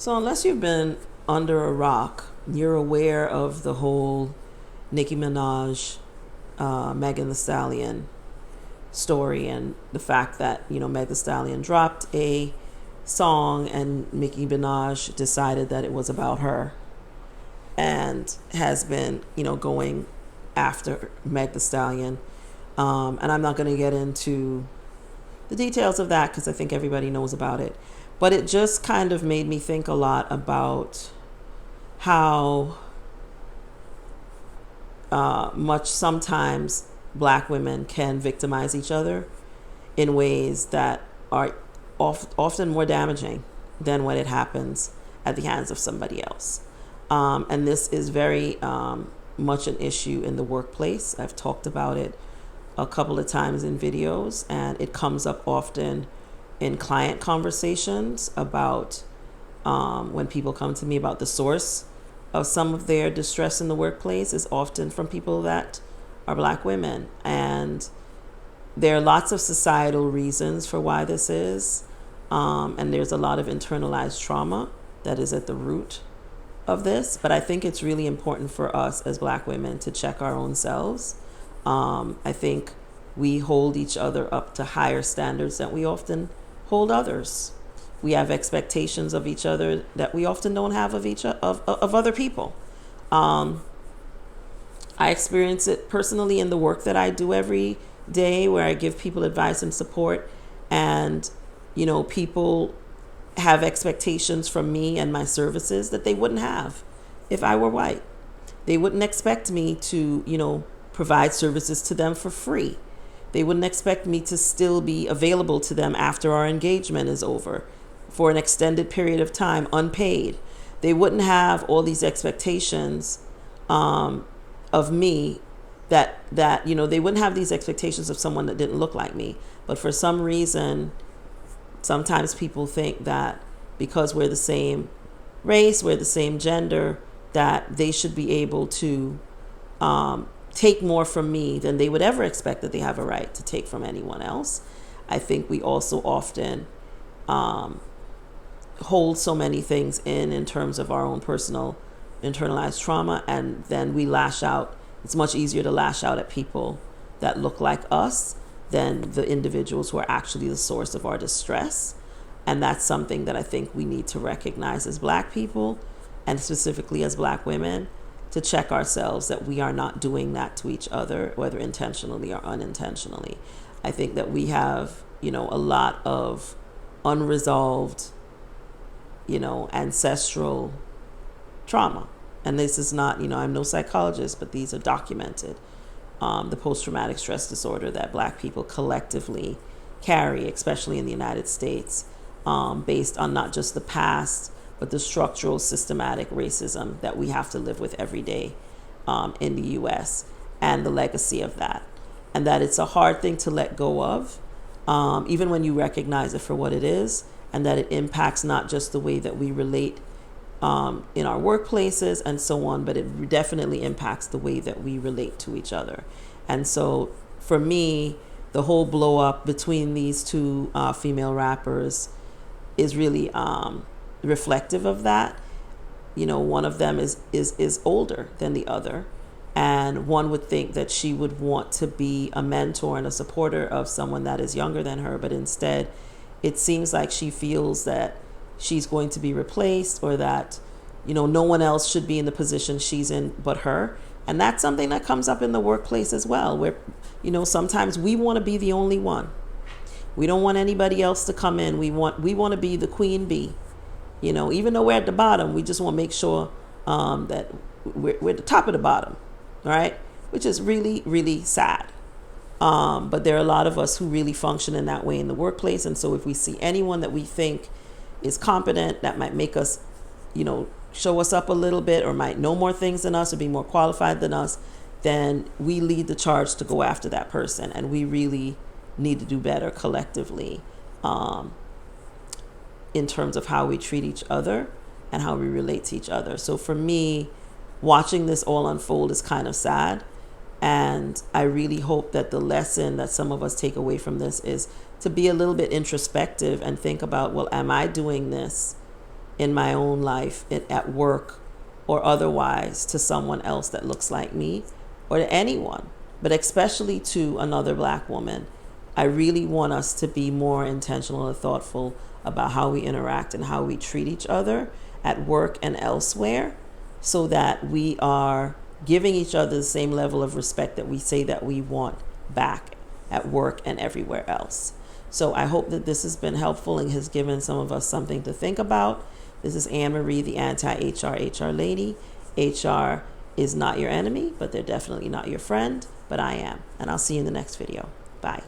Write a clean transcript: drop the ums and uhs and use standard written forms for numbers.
So unless you've been under a rock, you're aware of the whole Nikki Minaj, Meg Thee Stallion story, and the fact that, Meg Thee Stallion dropped a song and Nicki Minaj decided that it was about her and has been, going after Meg Thee Stallion. And I'm not going to get into the details of that because I think everybody knows about it. But it just kind of made me think a lot about how much sometimes Black women can victimize each other in ways that are often more damaging than when it happens at the hands of somebody else. And this is very much an issue in the workplace. I've talked about it a couple of times in videos, and it comes up often in client conversations about when people come to me about the source of some of their distress in the workplace is often from people that are Black women. And there are lots of societal reasons for why this is. And there's a lot of internalized trauma that is at the root of this. But I think it's really important for us as Black women to check our own selves. I think we hold each other up to higher standards than we often hold others. We have expectations of each other that we often don't have of other people. I experience it personally in the work that I do every day, where I give people advice and support, and people have expectations from me and my services that they wouldn't have if I were white. They wouldn't expect me to provide services to them for free. They wouldn't expect me to still be available to them after our engagement is over for an extended period of time, unpaid. They wouldn't have all these expectations of me that they wouldn't have these expectations of someone that didn't look like me. But for some reason, sometimes people think that because we're the same race, we're the same gender, that they should be able to take more from me than they would ever expect that they have a right to take from anyone else. I think we also often hold so many things in terms of our own personal internalized trauma, and then we lash out. It's much easier to lash out at people that look like us than the individuals who are actually the source of our distress. And that's something that I think we need to recognize as Black people, and specifically as Black women, to check ourselves that we are not doing that to each other, whether intentionally or unintentionally. I think that we have, a lot of unresolved, ancestral trauma. And this is not, I'm no psychologist, but these are documented. The post-traumatic stress disorder that Black people collectively carry, especially in the United States, based on not just the past, but the structural, systematic racism that we have to live with every day in the U.S. and the legacy of that. And that it's a hard thing to let go of, even when you recognize it for what it is, and that it impacts not just the way that we relate in our workplaces and so on, but it definitely impacts the way that we relate to each other. And so for me, the whole blow up between these two female rappers is really reflective of that. One of them is older than the other, and one would think that she would want to be a mentor and a supporter of someone that is younger than her, but instead it seems like she feels that she's going to be replaced, or that no one else should be in the position she's in but her. And that's something that comes up in the workplace as well, where sometimes we want to be the only one. We don't want anybody else to come in. We want to be the queen bee. Even though we're at the bottom, we just want to make sure that we're at the top of the bottom, right? Which is really, really sad. But there are a lot of us who really function in that way in the workplace. And so if we see anyone that we think is competent, that might make us, show us up a little bit, or might know more things than us or be more qualified than us, then we lead the charge to go after that person. And we really need to do better collectively in terms of how we treat each other and how we relate to each other. So for me, watching this all unfold is kind of sad. And I really hope that the lesson that some of us take away from this is to be a little bit introspective and think about, well, am I doing this in my own life, at work or otherwise, to someone else that looks like me, or to anyone, but especially to another Black woman. I really want us to be more intentional and thoughtful about how we interact and how we treat each other at work and elsewhere, so that we are giving each other the same level of respect that we say that we want back at work and everywhere else. So I hope that this has been helpful and has given some of us something to think about. This is Anne Marie, the Anti-HR HR Lady. HR is not your enemy, but they're definitely not your friend, but I am. And I'll see you in the next video. Bye.